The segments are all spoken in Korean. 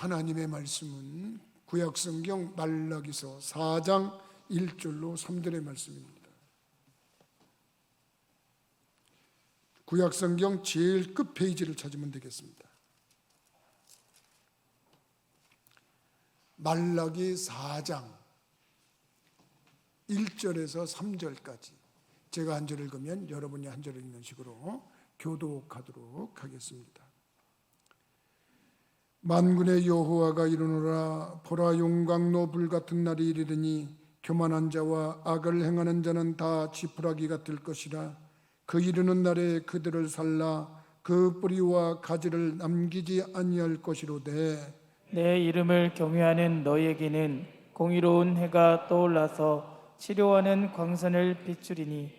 하나님의 말씀은 구약성경 말라기서 4장 1절로 3절의 말씀입니다. 구약성경 제일 끝 페이지를 찾으면 되겠습니다. 말라기 4장 1절에서 3절까지 제가 한 절 읽으면 여러분이 한 절 읽는 식으로 교독하도록 하겠습니다. 만군의 여호와가 이르노라. 보라, 용광로 불같은 날이 이르리니 교만한 자와 악을 행하는 자는 다 지푸라기가 될 것이라. 그 이르는 날에 그들을 살라 그 뿌리와 가지를 남기지 아니할 것이로되 내 이름을 경외하는 너희에게는 공의로운 해가 떠올라서 치료하는 광선을 비추리니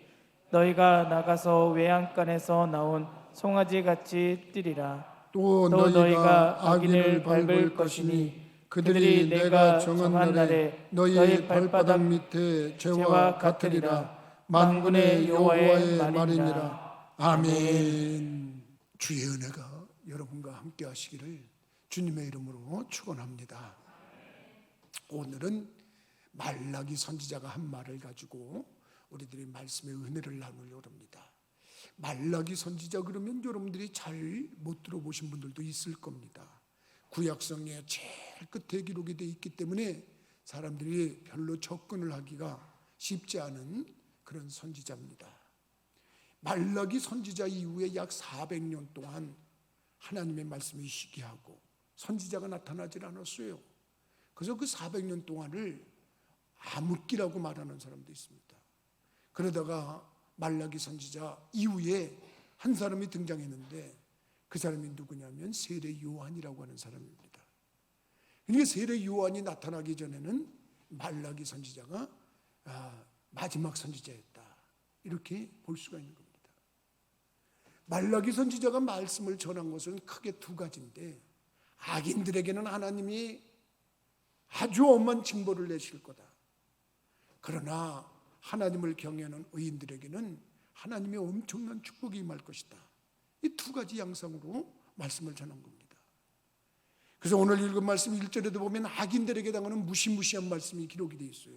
너희가 나가서 외양간에서 나온 송아지같이 뛰리라. 또 너희가 악인을 밟을 것이니 그들이 내가 정한 날에 너희 발바닥 밑에 죄와 같으리라. 만군의 여호와의 말이니라. 아멘. 주의 은혜가 여러분과 함께 하시기를 주님의 이름으로 축원합니다. 오늘은 말라기 선지자가 한 말을 가지고 우리들이 말씀의 은혜를 나누려고 합니다. 말라기 선지자 그러면 여러분들이 잘 못 들어보신 분들도 있을 겁니다. 구약성의 제일 끝에 기록이 되어 있기 때문에 사람들이 별로 접근을 하기가 쉽지 않은 그런 선지자입니다. 말라기 선지자 이후에 약 400년 동안 하나님의 말씀이 시기하고 선지자가 나타나질 않았어요. 그래서 그 400년 동안을 암흑기라고 말하는 사람도 있습니다. 그러다가 말라기 선지자 이후에 한 사람이 등장했는데 그 사람이 누구냐면 세례 요한이라고 하는 사람입니다. 그러니까 세례 요한이 나타나기 전에는 말라기 선지자가 마지막 선지자였다, 이렇게 볼 수가 있는 겁니다. 말라기 선지자가 말씀을 전한 것은 크게 두 가지인데, 악인들에게는 하나님이 아주 엄한 징벌을 내실 거다. 그러나 하나님을 경외하는 의인들에게는 하나님의 엄청난 축복이 임할 것이다. 이 두 가지 양상으로 말씀을 전한 겁니다. 그래서 오늘 읽은 말씀 1절에도 보면 악인들에게 당하는 무시무시한 말씀이 기록이 되어 있어요.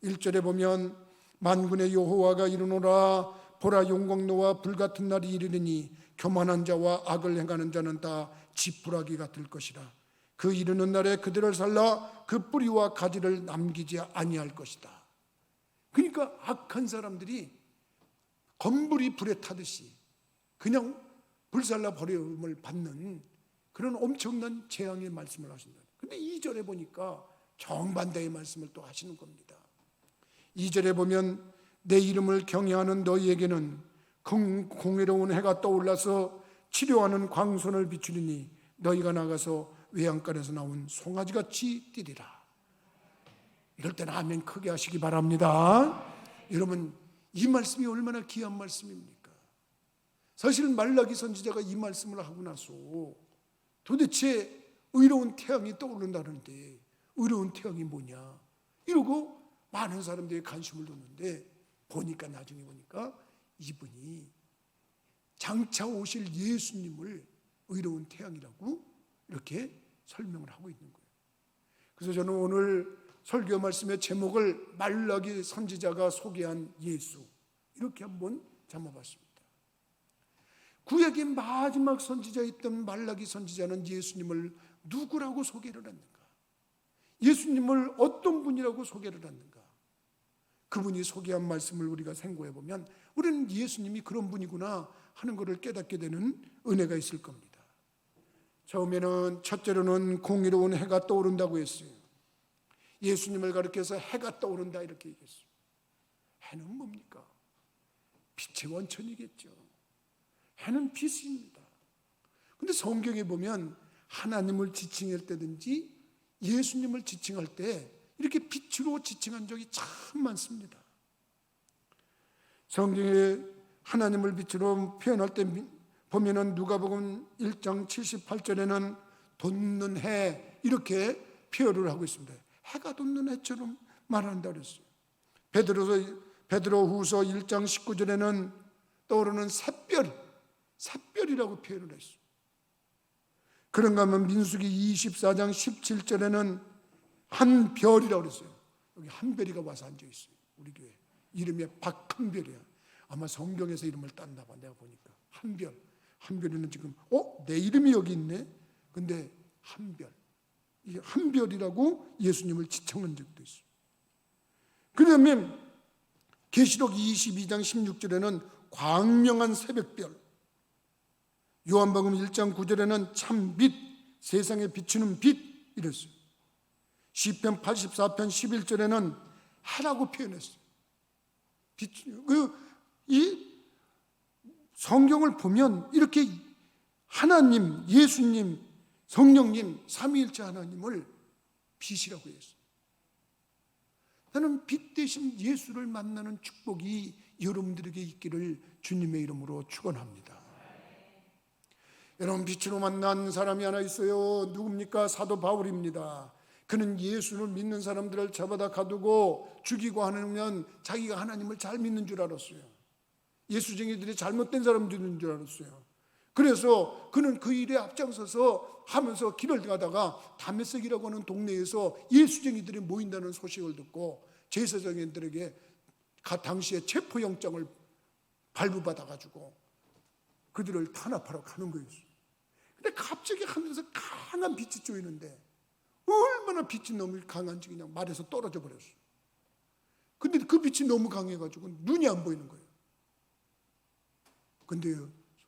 1절에 보면 만군의 여호와가 이르노라. 보라, 용광로와 불같은 날이 이르리니 교만한 자와 악을 행하는 자는 다 지푸라기가 될 것이라. 그 이르는 날에 그들을 살라 그 뿌리와 가지를 남기지 아니할 것이다. 그러니까 악한 사람들이 건불이 불에 타듯이 그냥 불살라 버림을 받는 그런 엄청난 재앙의 말씀을 하신다. 그런데 2절에 보니까 정반대의 말씀을 또 하시는 겁니다. 2절에 보면 내 이름을 경외하는 너희에게는 공의로운 해가 떠올라서 치료하는 광선을 비추리니 너희가 나가서 외양간에서 나온 송아지같이 뛰리라. 이럴 때는 아멘 크게 하시기 바랍니다. 여러분, 이 말씀이 얼마나 귀한 말씀입니까? 사실 말라기 선지자가 이 말씀을 하고 나서 도대체 의로운 태양이 떠오른다는데 의로운 태양이 뭐냐 이러고 많은 사람들이 관심을 뒀는데 나중에 보니까 이분이 장차 오실 예수님을 의로운 태양이라고 이렇게 설명을 하고 있는 거예요. 그래서 저는 오늘 설교 말씀의 제목을 말라기 선지자가 소개한 예수, 이렇게 한번 잡아봤습니다. 구약의 마지막 선지자였던 말라기 선지자는 예수님을 누구라고 소개를 했는가? 예수님을 어떤 분이라고 소개를 했는가? 그분이 소개한 말씀을 우리가 생고해 보면 우리는 예수님이 그런 분이구나 하는 것을 깨닫게 되는 은혜가 있을 겁니다. 처음에는 첫째로는 공의로운 해가 떠오른다고 했어요. 예수님을 가리켜서 해가 떠오른다 이렇게 얘기했어요. 해는 뭡니까? 빛의 원천이겠죠. 해는 빛입니다. 그런데 성경에 보면 하나님을 지칭할 때든지 예수님을 지칭할 때 이렇게 빛으로 지칭한 적이 참 많습니다. 성경에 하나님을 빛으로 표현할 때 보면은 누가복음 1장 78절에는 돋는 해 이렇게 표현을 하고 있습니다. 해가 돋는 해처럼 말한다 그랬어요. 베드로후서 1장 19절에는 떠오르는 샛별이라고 표현을 했어요. 그런가 하면 민수기 24장 17절에는 한 별이라고 그랬어요. 여기 한별이가 와서 앉아 있어요. 우리 교회 이름이 박한별이야. 아마 성경에서 이름을 땄나 봐. 내가 보니까 한별. 한별이는 지금 내 이름이 여기 있네. 근데 한별. 이 한별이라고 예수님을 지칭한 적도 있어요. 그다음에 계시록 22장 16절에는 광명한 새벽별, 요한복음 1장 9절에는 참 빛, 세상에 비추는 빛 이랬어요. 시편 84편 11절에는 해라고 표현했어요. 이 성경을 보면 이렇게 하나님, 예수님, 성령님, 삼위일체 하나님을 빛이라고 했어요. 나는 빛 대신 예수를 만나는 축복이 여러분들에게 있기를 주님의 이름으로 축원합니다. 여러분, 빛으로 만난 사람이 하나 있어요. 누굽니까? 사도 바울입니다. 그는 예수를 믿는 사람들을 잡아다 가두고 죽이고 하면 자기가 하나님을 잘 믿는 줄 알았어요. 예수쟁이들이 잘못된 사람들인 줄 알았어요. 그래서 그는 그 일에 앞장서서 하면서 길을 가다가 다메섹이라고 하는 동네에서 예수쟁이들이 모인다는 소식을 듣고 제사장들에게 당시에 체포영장을 발부받아가지고 그들을 탄압하러 가는 거였어요. 근데 갑자기 하늘에서 강한 빛이 쪼이는데 얼마나 빛이 너무 강한지 그냥 말에서 떨어져 버렸어요. 근데 그 빛이 너무 강해가지고 눈이 안 보이는 거예요. 근데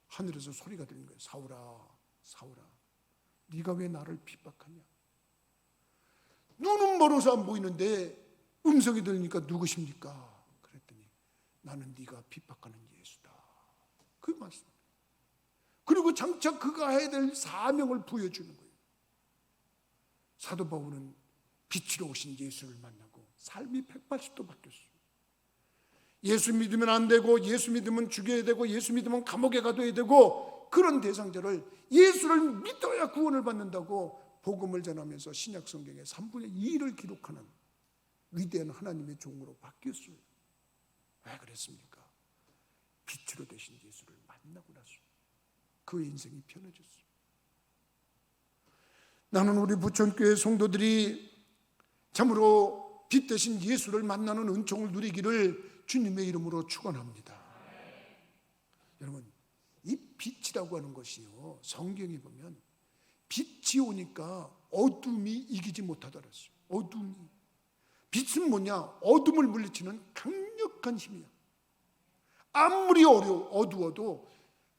하늘에서 소리가 들리는 거예요. 사울아, 사울아, 네가 왜 나를 핍박하냐? 눈은 멀어서 안 보이는데 음성이 들리니까 누구십니까? 그랬더니 나는 네가 핍박하는 예수다. 그 말씀. 그리고 장차 그가 해야 될 사명을 보여주는 거예요. 사도 바울은 빛으로 오신 예수를 만나고 삶이 180도 바뀌었어요. 예수 믿으면 안 되고, 예수 믿으면 죽여야 되고, 예수 믿으면 감옥에 가둬야 되고, 그런 대상자를 예수를 믿어야 구원을 받는다고 복음을 전하면서 신약 성경의 3분의 2를 기록하는 위대한 하나님의 종으로 바뀌었어요. 왜 그랬습니까? 빛으로 되신 예수를 만나고 나서 그의 인생이 편해졌어요. 나는 우리 부천교회 성도들이 참으로 빛 대신 예수를 만나는 은총을 누리기를 주님의 이름으로 축원합니다. 여러분, 이 빛이라고 하는 것이요, 성경에 보면 빛이 오니까 어둠이 이기지 못하더라 했어요. 어둠이. 빛은 뭐냐? 어둠을 물리치는 강력한 힘이야. 아무리 어두워도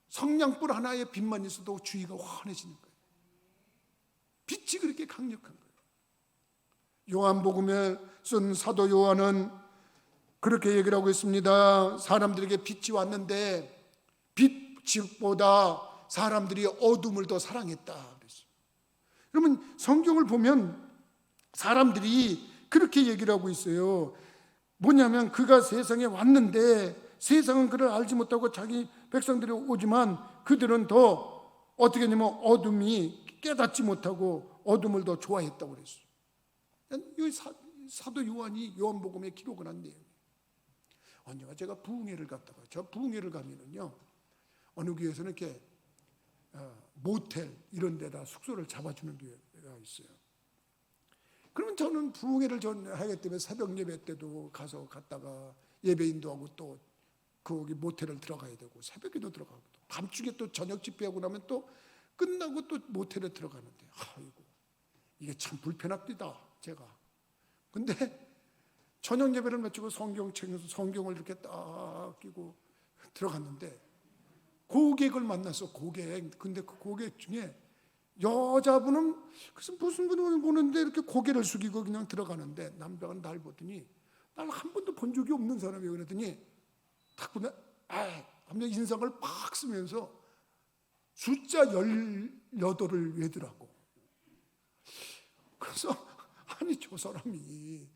성냥불 하나의 빛만 있어도 주위가 환해지는 거예요. 빛이 그렇게 강력한 거예요. 요한복음에 쓴 사도 요한은 그렇게 얘기를 하고 있습니다. 사람들에게 빛이 왔는데 빛보다 사람들이 어둠을 더 사랑했다 그랬어요. 여러분, 성경을 보면 사람들이 그렇게 얘기를 하고 있어요. 뭐냐면 그가 세상에 왔는데 세상은 그를 알지 못하고 자기 백성들이 오지만 그들은 더 어떻게 하냐면 어둠이 깨닫지 못하고 어둠을 더 좋아했다고 그랬어요. 이 사도 요한이 요한복음에 기록을 한 내용이에요. 언제가 제가 부흥회를 갔다가, 저 부흥회를 가면은요, 어느 교회에서는 이렇게 모텔 이런 데다 숙소를 잡아주는 교회가 있어요. 그러면 저는 부흥회를 하기 때문에 새벽 예배 때도 갔다가 예배 인도하고 또 거기 모텔을 들어가야 되고 새벽에도 들어가고 또 밤중에 또 저녁 집회하고 나면 또 끝나고 또 모텔에 들어가는데, 아이고 이게 참 불편합니다 제가. 근데 저녁 예배를 마치고 성경을 이렇게 딱 끼고 들어갔는데 고객을 만났어. 근데 그 고객 중에 여자분은 그래서 무슨 분을 보는데 이렇게 고개를 숙이고 그냥 들어가는데 남자가 날 보더니 날 한 번도 본 적이 없는 사람이에요. 그랬더니 딱 보면 하면 인상을 팍 쓰면서 숫자 18을 외더라고. 그래서 아니 저 사람이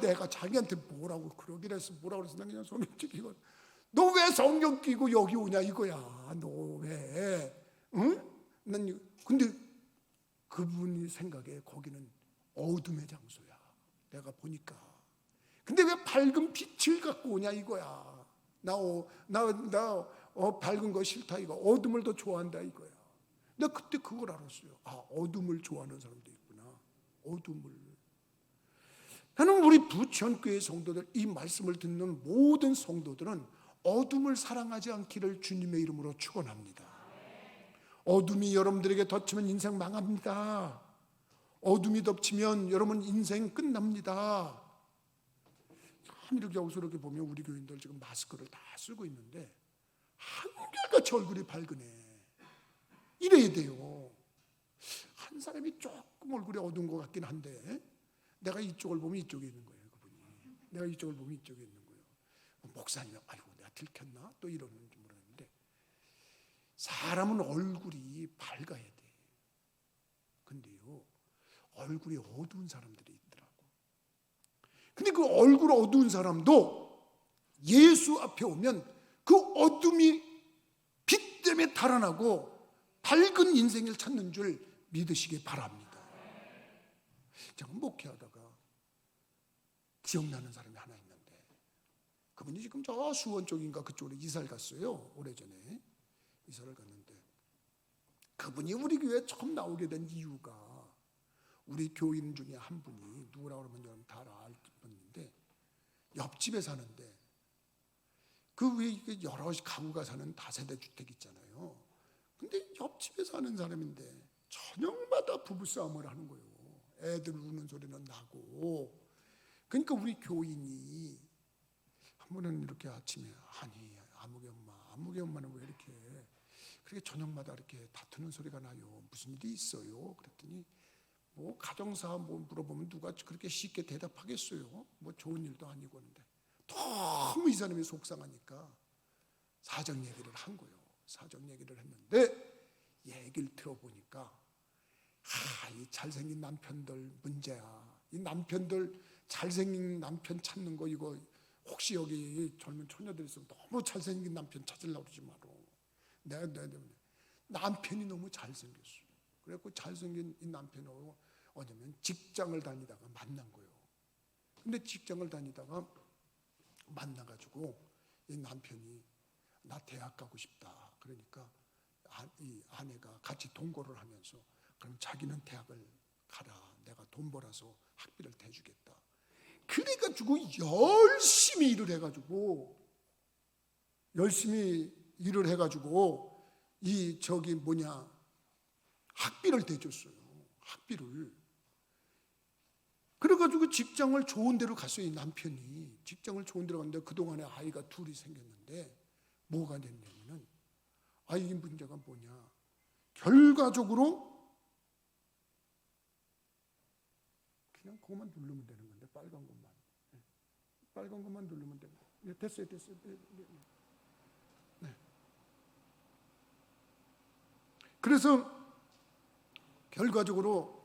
내가 자기한테 뭐라고 그러서 난 그냥 성경 끼고 너 왜 성경 끼고 여기 오냐 이거야. 너 왜? 응? 근데 그분이 생각에 거기는 어둠의 장소야. 내가 보니까. 근데 왜 밝은 빛을 갖고 오냐 이거야. 나 밝은 거 싫다 이거. 어둠을 더 좋아한다 이거야. 내가 그때 그걸 알았어요. 아, 어둠을 좋아하는 사람도 있구나. 어둠을. 나는 우리 부천교회 성도들, 이 말씀을 듣는 모든 성도들은 어둠을 사랑하지 않기를 주님의 이름으로 축원합니다. 어둠이 여러분들에게 덮치면 인생 망합니다. 어둠이 덮치면 여러분 인생 끝납니다. 참 이렇게 억울하게 보면 우리 교인들 지금 마스크를 다 쓰고 있는데 한결같이 얼굴이 밝으네. 이래야 돼요. 한 사람이 조금 얼굴이 어두운 것 같긴 한데 내가 이쪽을 보면 이쪽에 있는 거예요. 그분이. 내가 이쪽을 보면 이쪽에 있는 거예요. 목사님, 아이고 내가 들켰나? 또 이러는지 모르겠는데 사람은 얼굴이 밝아야 돼. 근데요, 얼굴이 어두운 사람들이 있더라고. 근데 그 얼굴 어두운 사람도 예수 앞에 오면 그 어둠이 빛 때문에 달아나고 밝은 인생을 찾는 줄 믿으시기 바랍니다. 제가 목회하다가 기억나는 사람이 하나 있는데 그분이 지금 저 수원 쪽인가 그쪽으로 이사를 갔어요. 오래전에 이사를 갔는데 그분이 우리 교회에 처음 나오게 된 이유가 우리 교인 중에 한 분이 누구라고 하면 여러분 다 알 분인데 옆집에 사는데 그 위에 여러 가구가 사는 다세대 주택 있잖아요. 근데 옆집에 사는 사람인데 저녁마다 부부싸움을 하는 거예요. 애들 우는 소리는 나고. 그러니까 우리 교인이 한 번은 이렇게 아침에 아니 아무개 엄마는 왜 이렇게 그렇게 저녁마다 이렇게 다투는 소리가 나요? 무슨 일이 있어요? 그랬더니 뭐 가정사 뭐 물어보면 누가 그렇게 쉽게 대답하겠어요? 뭐 좋은 일도 아니고. 하는데 너무 이 사람이 속상하니까 사정 얘기를 한 거예요. 사정 얘기를 했는데 얘기를 들어보니까 이 잘생긴 남편들 문제야. 이 남편들 잘생긴 남편 찾는 거 이거 혹시 여기 젊은 처녀들 있으면 너무 잘생긴 남편 찾으려고 그러지 마라. 내가 남편이 너무 잘생겼어. 그래갖고 잘생긴 이 남편하고 어쩌면 직장을 다니다가 만난 거예요. 근데 직장을 다니다가 만나가지고 이 남편이 나 대학 가고 싶다. 그러니까 이 아내가 같이 동거를 하면서 그럼 자기는 대학을 가라. 내가 돈 벌어서 학비를 대주겠다. 그래가지고 열심히 일을 해가지고 이 학비를 대줬어요. 학비를. 그래가지고 직장을 좋은 데로 갔어요. 이 남편이 직장을 좋은 데로 갔는데 그동안에 아이가 둘이 생겼는데 뭐가 됐냐면은 이 문제가 뭐냐, 결과적으로 그냥 그것만 누르면 되는 건데 빨간 것만 누르면 되는 거예요. 됐어요. 네. 그래서 결과적으로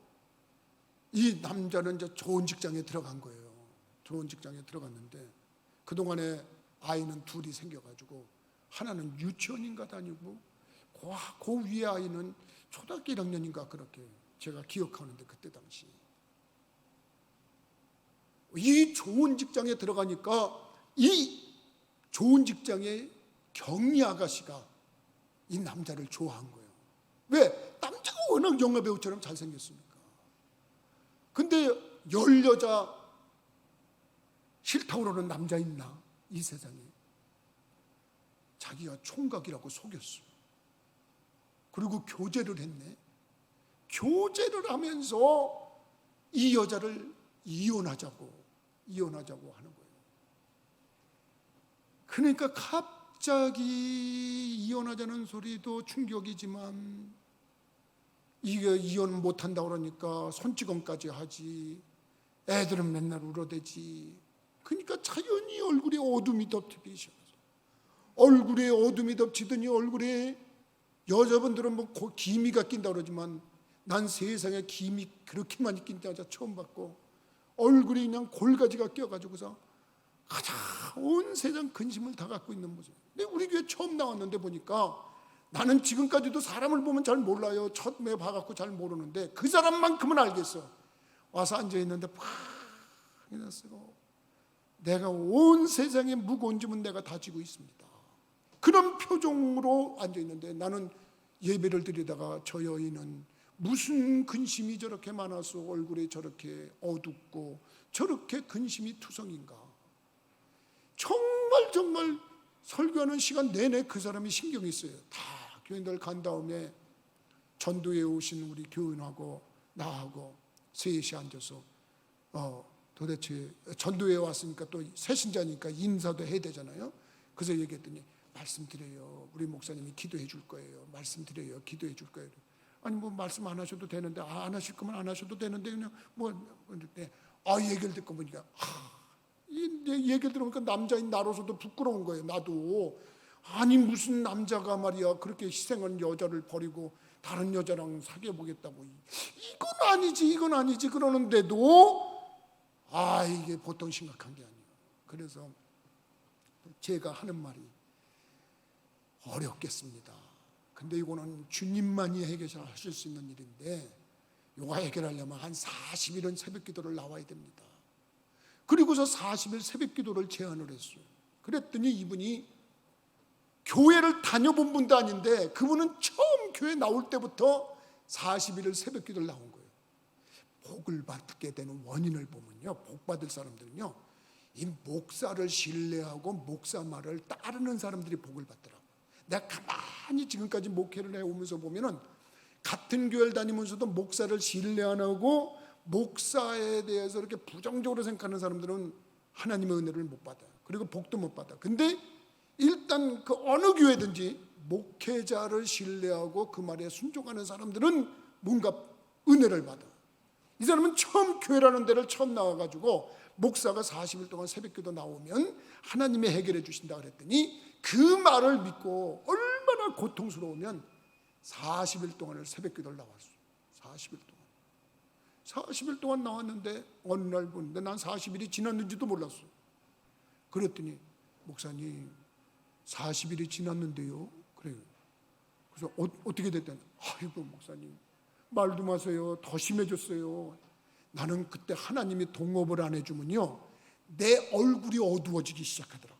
이 남자는 이제 좋은 직장에 들어간 거예요. 좋은 직장에 들어갔는데 그동안에 아이는 둘이 생겨가지고 하나는 유치원인가 다니고 그 위에 아이는 초등학교 1학년인가 그렇게 제가 기억하는데 그때 당시 이 좋은 직장에 들어가니까 이 좋은 직장의 경리 아가씨가 이 남자를 좋아한 거예요. 왜? 남자가 워낙 영화배우처럼 잘생겼으니까. 근데 여자 싫다고 그러는 남자 있나? 이 세상에. 자기가 총각이라고 속였어. 그리고 교제를 했네. 교제를 하면서 이 여자를 이혼하자고 하는 거예요. 그러니까 갑자기 이혼하자는 소리도 충격이지만 이게 이혼 못한다고 그러니까 손찌검까지 하지. 애들은 맨날 울어대지. 그러니까 자연히 얼굴에 어둠이 덮이기 시작해서 얼굴에 어둠이 덮치더니 얼굴에 여자분들은 뭐 기미가 낀다 그러지만 난 세상에 기미 그렇게 많이 낀 여자 처음 봤고 얼굴이 그냥 골가지가 껴가지고서 가장 온 세상 근심을 다 갖고 있는 모습. 근데 우리 교회 처음 나왔는데 보니까 나는 지금까지도 사람을 보면 잘 몰라요. 처음에 봐갖고 잘 모르는데 그 사람만큼은 알겠어. 와서 앉아있는데 팍이나 쓰고 내가 온 세상의 무거운 짐은 내가 다 지고 있습니다. 그런 표정으로 앉아있는데 나는 예배를 드리다가 저 여인은 무슨 근심이 저렇게 많아서 얼굴이 저렇게 어둡고 저렇게 근심이 투성인가. 정말 설교하는 시간 내내 그 사람이 신경이 써요. 다 교인들 간 다음에 전도에 오신 우리 교인하고 나하고 셋이 앉아서 도대체 전도에 왔으니까 또 새신자니까 인사도 해야 되잖아요. 그래서 얘기했더니 말씀드려요. 우리 목사님이 기도해 줄 거예요. 말씀드려요. 기도해 줄 거예요. 아니 뭐 말씀 안 하셔도 되는데 안 하실 거면 안 하셔도 되는데 그냥 뭐 얘기를 듣고 보니까 이 얘기를 들어보니까 남자인 나로서도 부끄러운 거예요. 나도 아니 무슨 남자가 말이야 그렇게 희생한 여자를 버리고 다른 여자랑 사귀어 보겠다고 이건 아니지 그러는데도 이게 보통 심각한 게 아니에요. 그래서 제가 하는 말이 어렵겠습니다. 근데 이거는 주님만이 해결하실 수 있는 일인데 이거 해결하려면 한 40일은 새벽 기도를 나와야 됩니다. 그리고서 40일 새벽 기도를 제안을 했어요. 그랬더니 이분이 교회를 다녀본 분도 아닌데 그분은 처음 교회 나올 때부터 40일을 새벽 기도를 나온 거예요. 복을 받게 되는 원인을 보면요, 복 받을 사람들은요, 이 목사를 신뢰하고 목사 말을 따르는 사람들이 복을 받더라고요. 내가 가만히 지금까지 목회를 해오면서 보면은 같은 교회를 다니면서도 목사를 신뢰 안 하고 목사에 대해서 이렇게 부정적으로 생각하는 사람들은 하나님의 은혜를 못 받아요. 그리고 복도 못 받아. 근데 일단 그 어느 교회든지 목회자를 신뢰하고 그 말에 순종하는 사람들은 뭔가 은혜를 받아. 이 사람은 처음 교회라는 데를 처음 나와가지고 목사가 40일 동안 새벽기도 나오면 하나님이 해결해 주신다 그랬더니 그 말을 믿고 얼마나 고통스러우면 40일 동안을 새벽기도를 나왔어요. 40일 동안 나왔는데 어느 날 보는데 난 40일이 지났는지도 몰랐어요. 그랬더니 목사님 40일이 지났는데요. 그래요. 그래서 어떻게 됐다니? 아이고 목사님 말도 마세요. 더 심해졌어요. 나는 그때 하나님이 동업을 안 해주면요 내 얼굴이 어두워지기 시작하더라고요.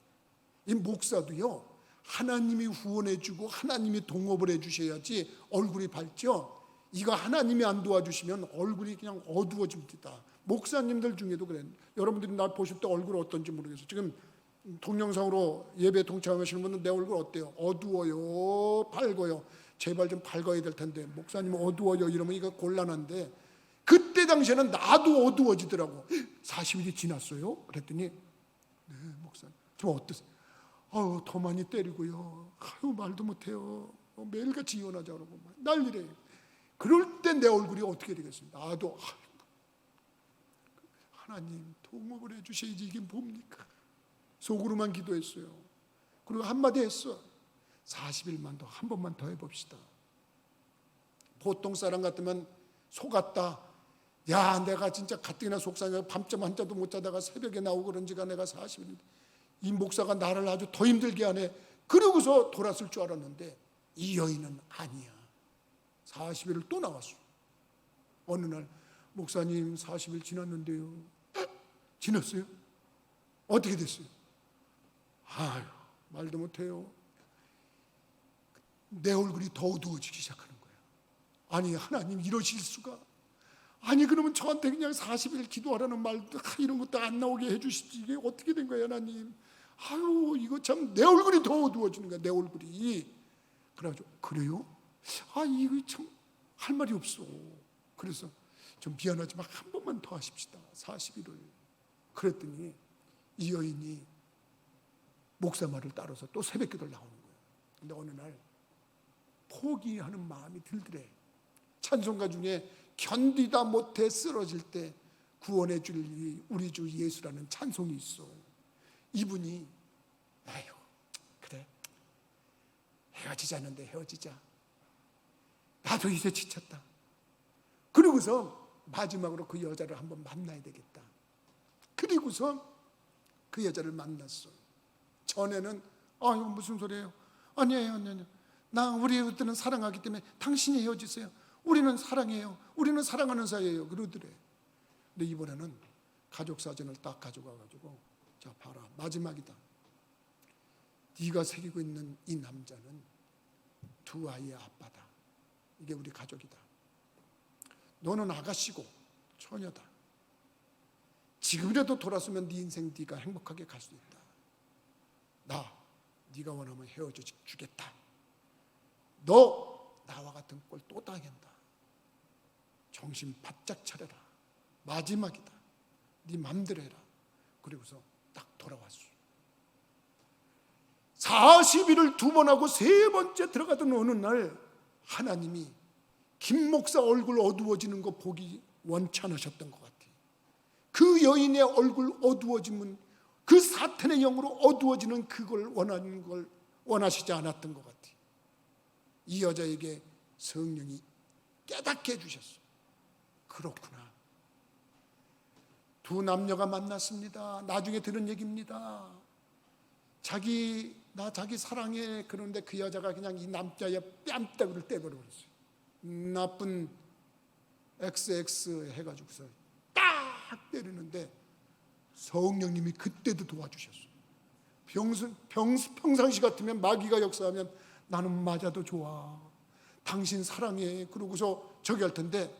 이 목사도요 하나님이 후원해주고 하나님이 동업을 해주셔야지 얼굴이 밝죠. 이거 하나님이 안 도와주시면 얼굴이 그냥 어두워집니다. 목사님들 중에도 그래요. 여러분들이 나 보실 때 얼굴 어떤지 모르겠어요. 지금 동영상으로 예배 동참하시는 분은 내 얼굴 어때요? 어두워요? 밝아요? 제발 좀 밝아야 될 텐데 목사님 어두워요 이러면 이거 곤란한데 그때 당시에는 나도 어두워지더라고. 40일이 지났어요? 그랬더니 네 목사님 좀 어떠세요? 더 많이 때리고요. 말도 못해요. 매일같이 이혼하자 그러고 난리래요. 그럴 때 내 얼굴이 어떻게 되겠습니까? 나도 하나님 동업을 해주셔야지 이게 뭡니까? 속으로만 기도했어요. 그리고 한마디 했어. 40일만 더 한 번만 더 해봅시다. 보통 사람 같으면 속았다. 야 내가 진짜 가뜩이나 속상해 밤잠 한자도 못 자다가 새벽에 나오고 그런지가 내가 40일 이 목사가 나를 아주 더 힘들게 하네. 그러고서 돌았을 줄 알았는데 이 여인은 아니야. 40일을 또 나왔어. 어느 날 목사님 40일 지났는데요. 지났어요? 어떻게 됐어요? 말도 못해요. 내 얼굴이 더 어두워지기 시작하는 거야. 아니 하나님 이러실 수가. 아니 그러면 저한테 그냥 40일 기도하라는 말도 이런 것도 안 나오게 해주시지. 이게 어떻게 된 거야 하나님. 이거 참 내 얼굴이 더 어두워지는 거야. 내 얼굴이. 그래가지고 그래요? 이거 참 할 말이 없어. 그래서 좀 미안하지만 한 번만 더 하십시다. 40일을. 그랬더니 이 여인이 목사 말을 따라서 또 새벽 기도를 나오는 거예요. 근데 어느 날 포기하는 마음이 들더래. 찬송가 중에 견디다 못해 쓰러질 때 구원해 줄 우리 주 예수라는 찬송이 있어. 이분이 그래 헤어지자는데 헤어지자. 나도 이제 지쳤다. 그리고서 마지막으로 그 여자를 한번 만나야 되겠다. 그리고서 그 여자를 만났어. 전에는 이거 무슨 소리예요? 아니에요. 우리 그때는 사랑하기 때문에 당신이 헤어지세요. 우리는 사랑해요. 우리는 사랑하는 사이예요. 그러더래. 근데 이번에는 가족 사진을 딱 가져가가지고 자 봐라 마지막이다. 네가 새기고 있는 이 남자는 두 아이의 아빠다. 이게 우리 가족이다. 너는 아가씨고 처녀다. 지금이라도 돌아서면 네 인생 네가 행복하게 갈 수 있다. 네가 원하면 헤어져 주겠다. 너 나와 같은 꼴 또 당한다. 정신 바짝 차려라. 마지막이다. 네 맘대로 해라. 그리고서 딱 돌아왔어. 40일을 2번 하고 3번째 들어가던 어느 날 하나님이 김 목사 얼굴 어두워지는 거 보기 원치 않으셨던 것 같아. 그 여인의 얼굴 어두워지면 그 사탄의 영으로 어두워지는 그걸 원하는 걸 원하시지 않았던 것 같아. 이 여자에게 성령이 깨닫게 해주셨어. 그렇구나. 2 남녀가 만났습니다. 나중에 들은 얘기입니다. 나 자기 사랑해. 그런데 그 여자가 그냥 이 남자의 뺨따구를 떼버려버렸어요. 나쁜 XX 해가지고서 딱 때리는데 성령님이 그때도 도와주셨어요. 평상시 같으면 마귀가 역사하면 나는 맞아도 좋아. 당신 사랑해. 그러고서 저기 할 텐데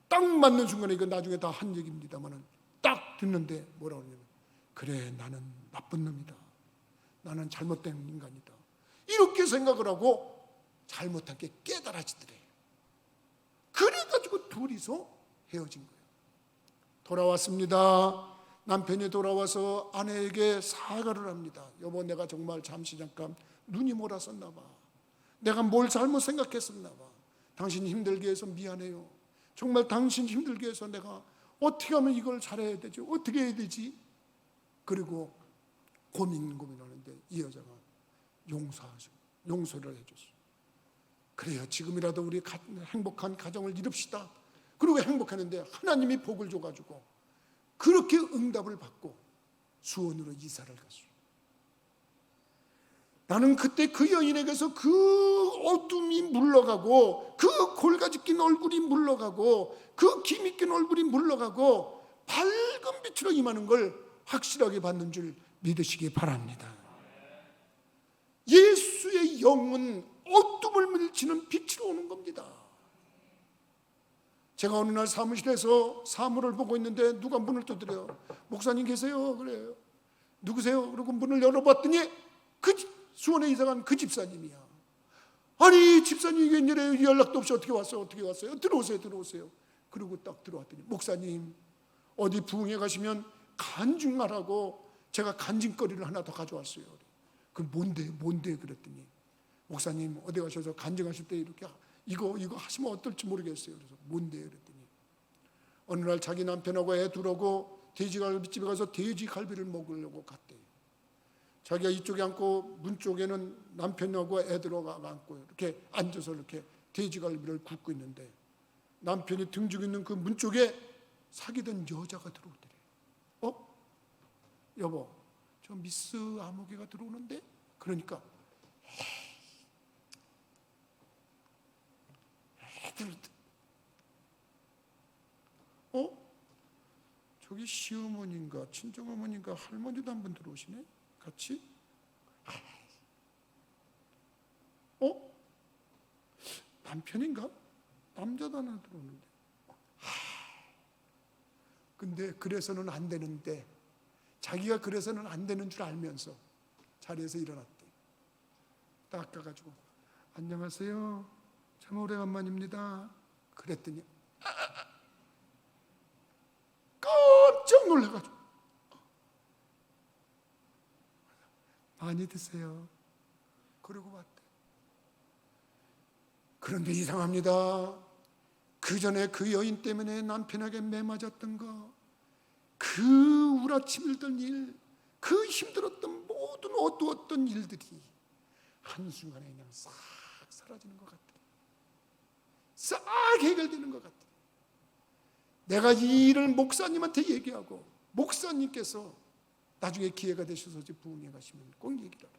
딱 맞는 순간에 이거 나중에 다 한 얘기입니다만은 딱 듣는데 뭐라 그러냐면 그래 나는 나쁜 놈이다. 나는 잘못된 인간이다. 이렇게 생각을 하고 잘못한 게 깨달아지더래요. 그래가지고 둘이서 헤어진 거예요. 돌아왔습니다. 남편이 돌아와서 아내에게 사과를 합니다. 여보 내가 정말 잠깐 눈이 몰았었나 봐. 내가 뭘 잘못 생각했었나 봐. 당신 힘들게 해서 미안해요. 정말 당신 힘들게 해서 내가 어떻게 하면 이걸 잘해야 되지? 어떻게 해야 되지? 그리고 고민하는데 이 여자가 용서를 해줬어요. 그래요. 지금이라도 우리 행복한 가정을 이룹시다. 그리고 행복했는데 하나님이 복을 줘가지고 그렇게 응답을 받고 수원으로 이사를 갔어요. 나는 그때 그 여인에게서 그 어둠이 물러가고 그 골가지 낀 얼굴이 물러가고 그 기미 낀 얼굴이 물러가고 밝은 빛으로 임하는 걸 확실하게 받는 줄 믿으시기 바랍니다. 예수의 영은 어둠을 물리치는 빛으로 오는 겁니다. 제가 어느 날 사무실에서 사무를 보고 있는데 누가 문을 두드려요. 목사님 계세요? 그래요. 누구세요? 그리고 문을 열어봤더니 그 수원에 이사간 그 집사님이야. 아니 집사님이 웬일이에요? 연락도 없이 어떻게 왔어요? 들어오세요. 그리고 딱 들어왔더니 목사님 어디 부흥회 가시면 간증하라고 제가 간증거리를 하나 더 가져왔어요. 그 뭔데 그랬더니 목사님 어디 가셔서 간증하실 때 이렇게 이거 하시면 어떨지 모르겠어요. 그래서 뭔데 그랬더니 어느 날 자기 남편하고 애 둘하고 돼지갈비집에 가서 돼지갈비를 먹으려고 갔대요. 자기가 이쪽에 앉고 문 쪽에는 남편하고 애들하고 앉고 이렇게 앉아서 이렇게 돼지갈비를 굽고 있는데 남편이 등지고 있는 그 문 쪽에 사귀던 여자가 들어오더래요. 여보 저 미스 아무개가 들어오는데? 그러니까 애들 저기 시어머니인가 친정어머니인가 할머니도 한 분 들어오시네 같이? 남편인가? 남자도 하나 들어오는데 근데 그래서는 안 되는데 자기가 그래서는 안 되는 줄 알면서 자리에서 일어났대. 딱 가가지고 안녕하세요 참 오래간만입니다 그랬더니 깜짝 놀라가지고 많이 드세요 그러고 봤대. 그런데 이상합니다. 그 전에 그 여인 때문에 남편에게 매맞았던 거, 그 우라침을 던 일, 그 힘들었던 모든 어두웠던 일들이 한순간에 그냥 싹 사라지는 것 같아. 싹 해결되는 것 같아. 내가 이 일을 목사님한테 얘기하고 목사님께서 나중에 기회가 되셔서 부흥회 가시면 꼭 얘기를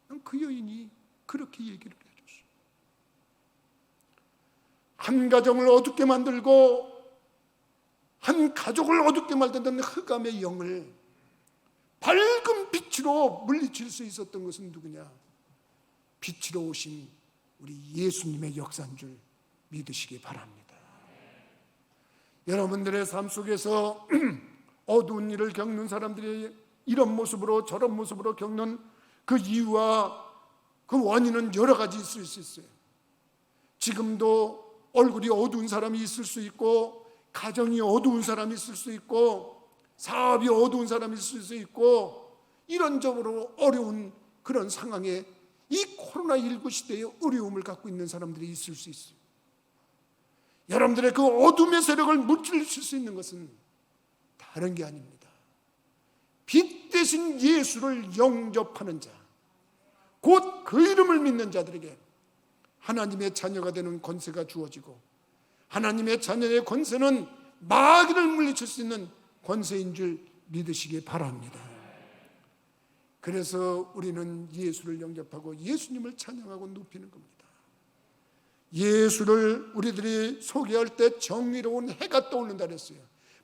하라. 그 여인이 그렇게 얘기를 해줬어. 한 가정을 어둡게 만들고 한 가족을 어둡게 만드는 흑암의 영을 밝은 빛으로 물리칠 수 있었던 것은 누구냐? 빛으로 오신 우리 예수님의 역사인 줄 믿으시기 바랍니다. 여러분들의 삶 속에서 어두운 일을 겪는 사람들이 이런 모습으로 저런 모습으로 겪는 그 이유와 그 원인은 여러 가지 있을 수 있어요. 지금도 얼굴이 어두운 사람이 있을 수 있고, 가정이 어두운 사람이 있을 수 있고, 사업이 어두운 사람이 있을 수 있고, 이런저런 어려운 그런 상황에 이 코로나19 시대에 어려움을 갖고 있는 사람들이 있을 수 있어요. 여러분들의 그 어둠의 세력을 물리칠 수 있는 것은 다른 게 아닙니다. 빛 대신 예수를 영접하는 자, 곧 그 이름을 믿는 자들에게 하나님의 자녀가 되는 권세가 주어지고, 하나님의 자녀의 권세는 마귀를 물리칠 수 있는 권세인 줄 믿으시기 바랍니다. 그래서 우리는 예수를 영접하고 예수님을 찬양하고 높이는 겁니다. 예수를 우리들이 소개할 때 정의로운 해가 떠오른다 그랬어요.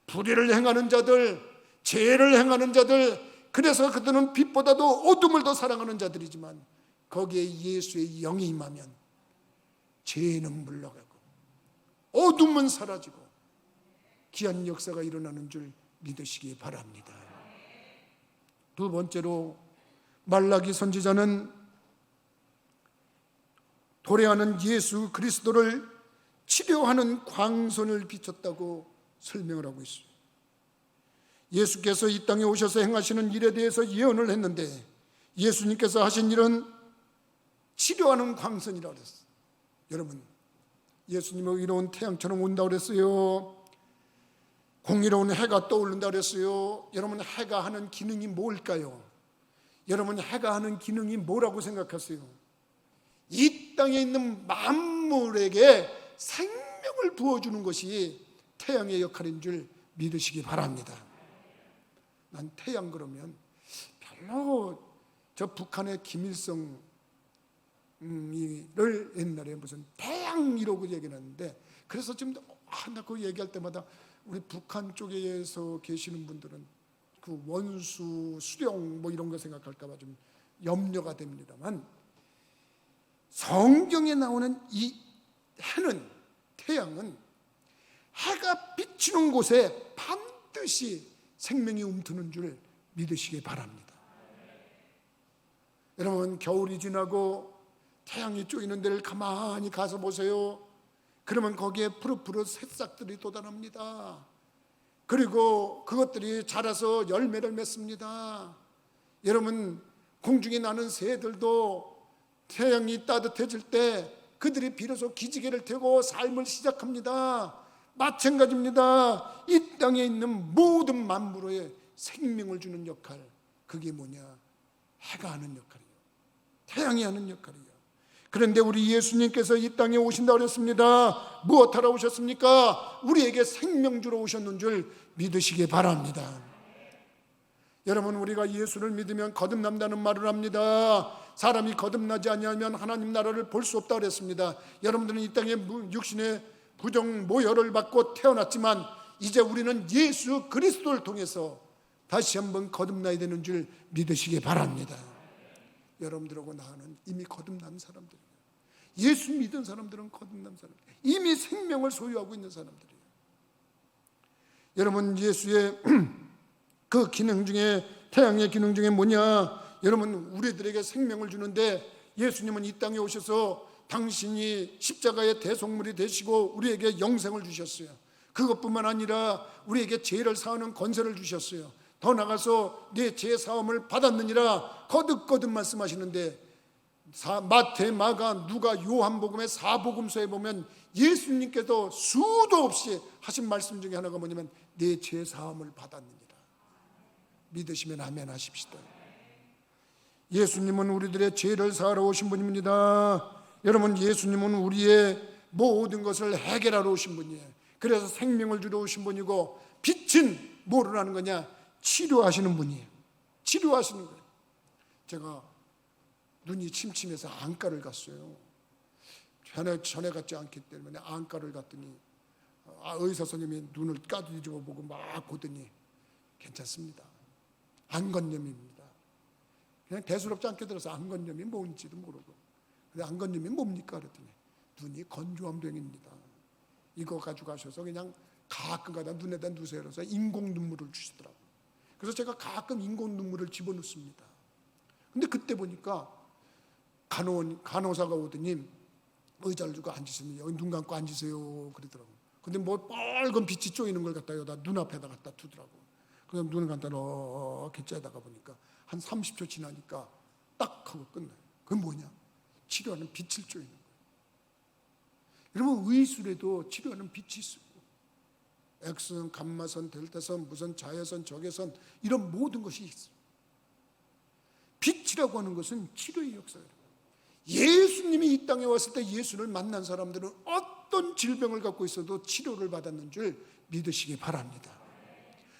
불의를 행하는 자들, 죄를 행하는 자들, 그래서 그들은 빛보다도 어둠을 더 사랑하는 자들이지만 거기에 예수의 영이 임하면 죄는 물러가고 어둠은 사라지고 귀한 역사가 일어나는 줄 믿으시기 바랍니다. 두 번째로 말라기 선지자는 도래하는 예수 그리스도를 치료하는 광선을 비췄다고 설명을 하고 있어요. 예수께서 이 땅에 오셔서 행하시는 일에 대해서 예언을 했는데, 예수님께서 하신 일은 치료하는 광선이라고 그랬어요. 여러분, 예수님은 의로운 태양처럼 온다고 그랬어요. 공의로운 해가 떠오른다고 그랬어요. 여러분, 해가 하는 기능이 뭘까요? 여러분, 해가 하는 기능이 뭐라고 생각하세요? 이 땅에 있는 만물에게 생명을 부어주는 것이 태양의 역할인 줄 믿으시기 바랍니다. 난 태양 그러면 별로 저 북한의 김일성을 옛날에 무슨 태양 이러고 얘기했는데, 그래서 지금 나 그 얘기할 때마다 우리 북한 쪽에서 계시는 분들은 그 원수, 수령 뭐 이런 거 생각할까 봐 좀 염려가 됩니다만, 성경에 나오는 이 해는, 태양은 해가 비치는 곳에 반드시 생명이 움트는 줄 믿으시기 바랍니다. 여러분, 겨울이 지나고 태양이 쪼이는 데를 가만히 가서 보세요. 그러면 거기에 푸릇푸릇 새싹들이 돋아납니다. 그리고 그것들이 자라서 열매를 맺습니다. 여러분, 공중에 나는 새들도 태양이 따뜻해질 때 그들이 비로소 기지개를 펴고 삶을 시작합니다. 마찬가지입니다. 이 땅에 있는 모든 만물에 생명을 주는 역할, 그게 뭐냐? 해가 하는 역할이에요. 태양이 하는 역할이에요. 그런데 우리 예수님께서 이 땅에 오신다고 그랬습니다. 무엇하러 오셨습니까? 우리에게 생명 주러 오셨는 줄 믿으시기 바랍니다. 여러분, 우리가 예수를 믿으면 거듭난다는 말을 합니다. 사람이 거듭나지 아니하면 하나님 나라를 볼 수 없다고 그랬습니다. 여러분들은 이 땅에 육신의 부정 모혈을 받고 태어났지만 이제 우리는 예수 그리스도를 통해서 다시 한번 거듭나야 되는 줄 믿으시기 바랍니다. 여러분들하고 나는 이미 거듭난 사람들이에요. 예수 믿은 사람들은 거듭난 사람들이에요. 이미 생명을 소유하고 있는 사람들이에요. 여러분, 예수의 그 기능 중에, 태양의 기능 중에 뭐냐? 여러분, 우리들에게 생명을 주는데, 예수님은 이 땅에 오셔서 당신이 십자가의 대속물이 되시고 우리에게 영생을 주셨어요. 그것뿐만 아니라 우리에게 죄를 사하는 권세를 주셨어요. 더 나가서 내 죄 사함을 받았느니라 거듭거듭 말씀하시는데, 마태, 마가, 누가, 요한복음의 사복음서에 보면 예수님께서 수도 없이 하신 말씀 중에 하나가 뭐냐면 내 죄 사함을 받았느니라. 믿으시면 아멘 하십시다. 예수님은 우리들의 죄를 사하러 오신 분입니다. 여러분, 예수님은 우리의 모든 것을 해결하러 오신 분이에요. 그래서 생명을 주러 오신 분이고, 빛은 뭐를 하는 거냐? 치료하시는 분이에요. 치료하시는 거예요. 제가 눈이 침침해서 안과를 갔어요. 전에 같지 않기 때문에 안과를 갔더니 의사 선생님이 눈을 까뒤집어 보고 막 보더니 괜찮습니다. 안건염입니다. 그냥 대수롭지 않게 들어서 안건염이 뭔지도 모르고 근데 안건님이 뭡니까? 그랬더니 눈이 건조함병입니다. 이거 가져가셔서 그냥 가끔가다 눈에다 누세요. 그래서 인공 눈물을 주시더라고요. 그래서 제가 가끔 인공 눈물을 집어넣습니다. 근데 그때 보니까 간호사가 오더니 의자를 주고 앉으시면 여기 눈 감고 앉으세요 그러더라고요. 근데 뭐 빨간 빛이 쪼이는 걸 갖다 여기다 눈앞에다 갖다 두더라고요. 그냥 눈을 갖다 이렇게 째다가 보니까 한 30초 지나니까 딱 하고 끝나요. 그건 뭐냐? 치료하는 빛을 쪼이는 거예요. 여러분, 의술에도 치료하는 빛이 있어요. X선, 감마선, 델타선, 무선, 자외선, 적외선, 이런 모든 것이 있어요. 빛이라고 하는 것은 치료의 역사예요. 예수님이 이 땅에 왔을 때 예수를 만난 사람들은 어떤 질병을 갖고 있어도 치료를 받았는 줄 믿으시기 바랍니다.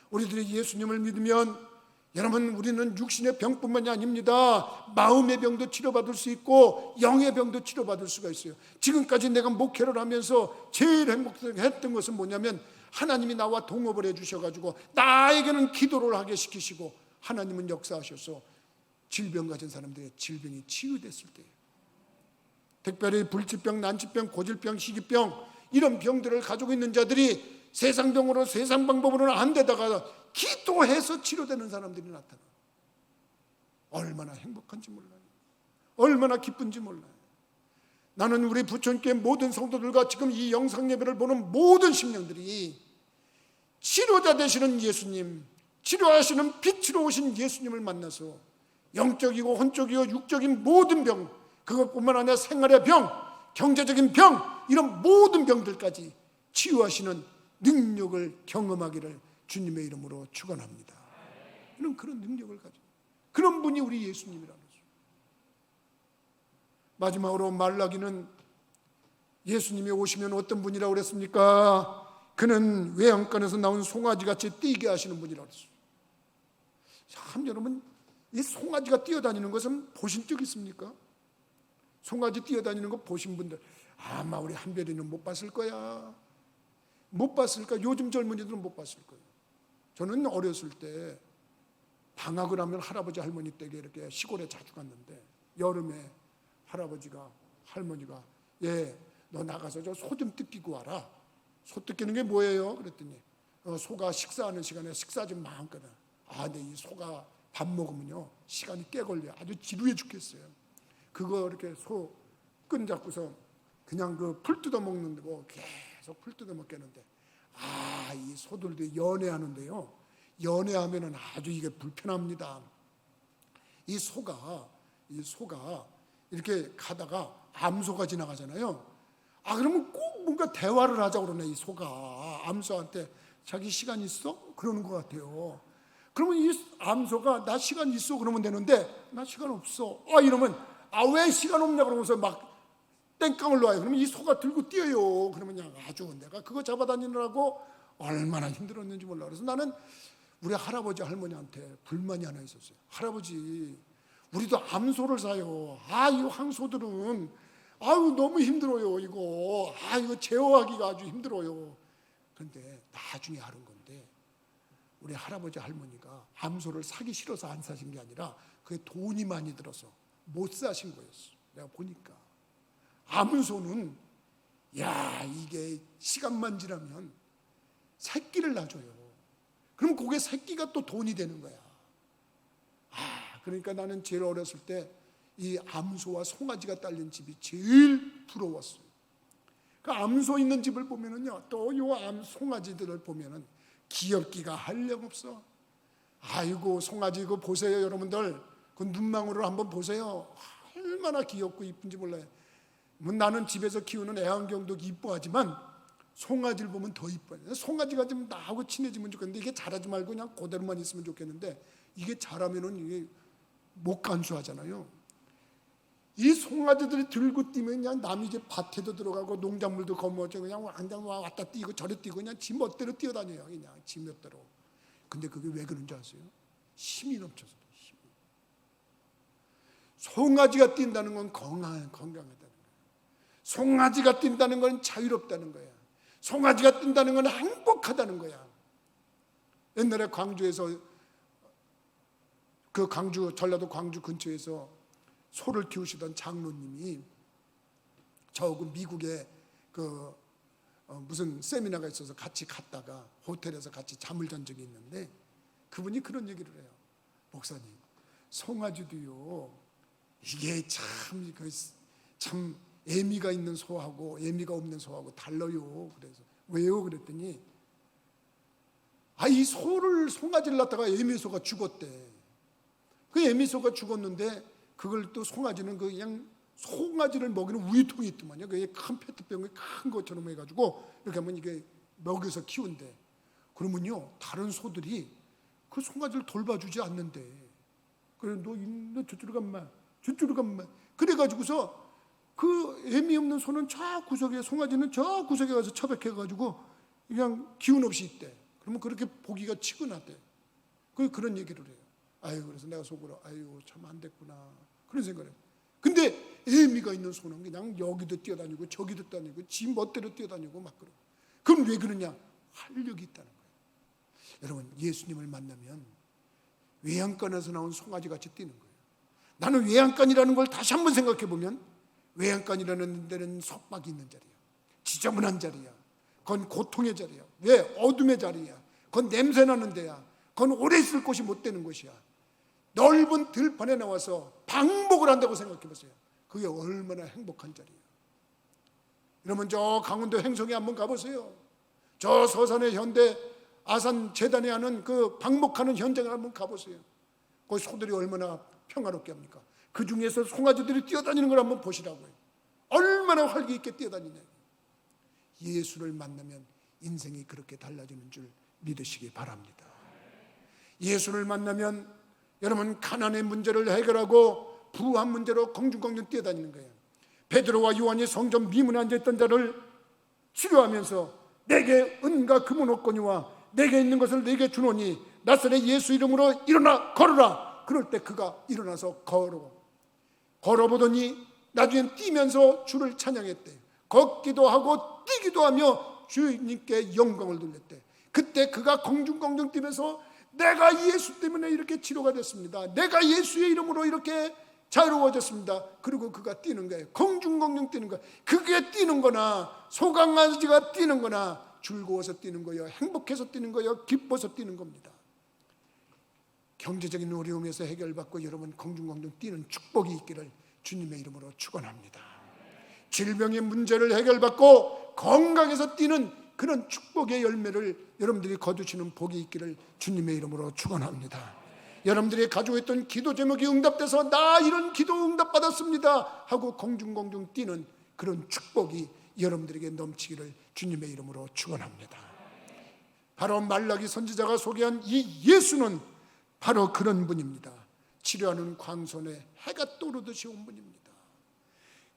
우리들이 예수님을 믿으면 여러분, 우리는 육신의 병뿐만이 아닙니다. 마음의 병도 치료받을 수 있고 영의 병도 치료받을 수가 있어요. 지금까지 내가 목회를 하면서 제일 행복했던 것은 뭐냐면 하나님이 나와 동업을 해주셔가지고 나에게는 기도를 하게 시키시고 하나님은 역사하셔서 질병 가진 사람들의 질병이 치유됐을 때예요. 특별히 불치병, 난치병, 고질병, 희귀병, 이런 병들을 가지고 있는 자들이 세상 병으로 세상 방법으로는 안 되다가 기도해서 치료되는 사람들이 나타나. 얼마나 행복한지 몰라요. 얼마나 기쁜지 몰라요. 나는 우리 부천교회 모든 성도들과 지금 이 영상 예배를 보는 모든 심령들이 치료자 되시는 예수님, 치료하시는 빛으로 오신 예수님을 만나서 영적이고 혼적이고 육적인 모든 병, 그것뿐만 아니라 생활의 병, 경제적인 병, 이런 모든 병들까지 치유하시는 능력을 경험하기를 주님의 이름으로 축원합니다. 그런 능력을 가지고 그런 분이 우리 예수님이라는 거죠. 마지막으로 말라기는 예수님이 오시면 어떤 분이라고 그랬습니까? 그는 외양간에서 나온 송아지같이 뛰게 하시는 분이라고 그랬어요. 참, 여러분, 이 송아지가 뛰어다니는 것은 보신 적 있습니까? 송아지 뛰어다니는 거 보신 분들 아마 우리 한별이는 못 봤을 거야. 못 봤을까? 요즘 젊은이들은 못 봤을 거예요. 저는 어렸을 때 방학을 하면 할아버지 할머니 댁에 이렇게 시골에 자주 갔는데 여름에 할머니가 너 나가서 저 소 좀 뜯기고 와라. 소 뜯기는 게 뭐예요? 그랬더니 소가 식사하는 시간에 식사 좀 마음껏. 근데 이 소가 밥 먹으면요 시간이 꽤 걸려요. 아주 지루해 죽겠어요. 그거 이렇게 소 끈 잡고서 그냥 그 풀 뜯어 먹는 거 계속 풀 뜯어 먹겠는데 이 소들도 연애하는데요. 연애하면은 아주 이게 불편합니다. 이 소가 이렇게 가다가 암소가 지나가잖아요. 그러면 꼭 뭔가 대화를 하자고 그러네. 이 소가 암소한테 자기 시간 있어? 그러는 것 같아요. 그러면 이 암소가 나 시간 있어? 그러면 되는데 나 시간 없어. 이러면 왜 시간 없냐 그러면서 막 땡깡을 놔요. 그러면 이 소가 들고 뛰어요. 그러면 그냥 아주 내가 그거 잡아다니느라고 얼마나 힘들었는지 몰라. 그래서 나는 우리 할아버지 할머니한테 불만이 하나 있었어요. 할아버지, 우리도 암소를 사요. 이 황소들은 너무 힘들어요. 이거 제어하기가 아주 힘들어요. 그런데 나중에 알은 건데 우리 할아버지 할머니가 암소를 사기 싫어서 안 사신 게 아니라 그게 돈이 많이 들어서 못 사신 거였어. 내가 보니까 암소는 이게 시간만 지나면 새끼를 낳아줘요. 그럼 그게 새끼가 또 돈이 되는 거야. 그러니까 나는 제일 어렸을 때 이 암소와 송아지가 딸린 집이 제일 부러웠어요. 그 암소 있는 집을 보면은요, 또 요 송아지들을 보면은 귀엽기가 한량없어. 아이고, 송아지 이거 보세요, 여러분들. 그 눈망울을 한번 보세요. 얼마나 귀엽고 이쁜지 몰라요. 나는 집에서 키우는 애완경도 이뻐하지만 송아지를 보면 더 이뻐요. 송아지가 좀 나하고 친해지면 좋겠는데 이게 자라지 말고 그냥 그대로만 있으면 좋겠는데 이게 자라면은 이게 못 간수하잖아요. 이 송아지들이 들고 뛰면 그냥 남이 이제 밭에도 들어가고 농작물도 거머쥐고 그냥 왔다 뛰고 저리 뛰고 그냥 지 멋대로 뛰어다녀요. 그냥 지 멋대로. 근데 그게 왜 그런 줄 아세요? 힘이 넘쳐서. 송아지가 뛴다는 건 건강하다는 거예요. 송아지가 뛴다는 건 자유롭다는 거야. 송아지가 뛴다는 건 행복하다는 거야. 옛날에 광주에서 전라도 광주 근처에서 소를 키우시던 장로님이 저하고 미국에 무슨 세미나가 있어서 같이 갔다가 호텔에서 같이 잠을 잔 적이 있는데 그분이 그런 얘기를 해요. 목사님, 송아지도요 이게 참 애미가 있는 소하고 애미가 없는 소하고 달라요. 그래서 왜요? 그랬더니 이 송아지를 낳다가 애미소가 죽었대. 그 애미소가 죽었는데 그걸 또 송아지는 그냥 송아지를 먹이는 우유통이 있더만요. 그게 큰 페트병이 큰 것처럼 해가지고 이렇게 하면 이게 먹여서 키운대. 그러면요 다른 소들이 그 송아지를 돌봐주지 않는데, 그래 너 저쪽으로 가면 저쪽으로 가면 그래가지고서 그 애미 없는 소는 저 구석에, 송아지는 저 구석에 가서 처박혀가지고 그냥 기운 없이 있대. 그러면 그렇게 보기가 치근하대. 그런 얘기를 해요. 그래서 내가 속으로 참 안 됐구나 그런 생각을 해요. 근데 애미가 있는 소는 그냥 여기도 뛰어다니고 저기도 뛰어다니고 지 멋대로 뛰어다니고 막 그러고. 그럼 왜 그러냐? 활력이 있다는 거예요. 여러분, 예수님을 만나면 외양간에서 나온 송아지 같이 뛰는 거예요. 나는 외양간이라는 걸 다시 한번 생각해 보면, 외양간이라는 데는 속박이 있는 자리야, 지저분한 자리야, 그건 고통의 자리야. 왜? 어둠의 자리야. 그건 냄새나는 데야. 그건 오래 있을 곳이 못 되는 곳이야. 넓은 들판에 나와서 방목을 한다고 생각해 보세요. 그게 얼마나 행복한 자리예요. 여러분, 저 강원도 행성에 한번 가보세요. 저 서산의 현대 아산 재단에 하는 그 방목하는 현장을 한번 가보세요. 그 소들이 얼마나 평화롭게 합니까? 그 중에서 송아지들이 뛰어다니는 걸 한번 보시라고요. 얼마나 활기 있게 뛰어다니냐. 예수를 만나면 인생이 그렇게 달라지는 줄 믿으시기 바랍니다. 예수를 만나면 여러분, 가난의 문제를 해결하고 부한 문제로 공중공중 뛰어다니는 거예요. 베드로와 요한이 성전 미문에 앉아있던 자를 치료하면서 내게 은과 금은 없거니와 내게 있는 것을 내게 주노니 나사렛 예수 이름으로 일어나 걸어라. 그럴 때 그가 일어나서 걸어보더니 나중엔 뛰면서 주를 찬양했대. 걷기도 하고 뛰기도 하며 주님께 영광을 돌렸대. 그때 그가 공중공중 뛰면서 내가 예수 때문에 이렇게 치료가 됐습니다. 내가 예수의 이름으로 이렇게 자유로워졌습니다. 그리고 그가 뛰는 거예요. 공중공중 뛰는 거예요. 그게 뛰는 거나 소강아지가 뛰는 거나 즐거워서 뛰는 거예요. 행복해서 뛰는 거예요. 기뻐서 뛰는 겁니다. 경제적인 어려움에서 해결받고 여러분 공중공중 뛰는 축복이 있기를 주님의 이름으로 축원합니다. 질병의 문제를 해결받고 건강해서 뛰는 그런 축복의 열매를 여러분들이 거두시는 복이 있기를 주님의 이름으로 축원합니다. 여러분들이 가지고 있던 기도 제목이 응답돼서 나 이런 기도 응답받았습니다 하고 공중공중 뛰는 그런 축복이 여러분들에게 넘치기를 주님의 이름으로 축원합니다. 바로 말라기 선지자가 소개한 이 예수는 바로 그런 분입니다. 치료하는 광선에 해가 떠오르듯이 온 분입니다.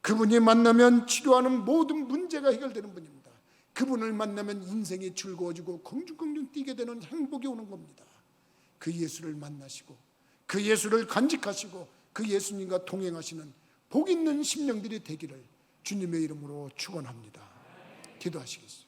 그분이 만나면 치료하는 모든 문제가 해결되는 분입니다. 그분을 만나면 인생이 즐거워지고 공중공중 뛰게 되는 행복이 오는 겁니다. 그 예수를 만나시고 그 예수를 간직하시고 그 예수님과 동행하시는 복 있는 심령들이 되기를 주님의 이름으로 축원합니다. 기도하시겠습니다.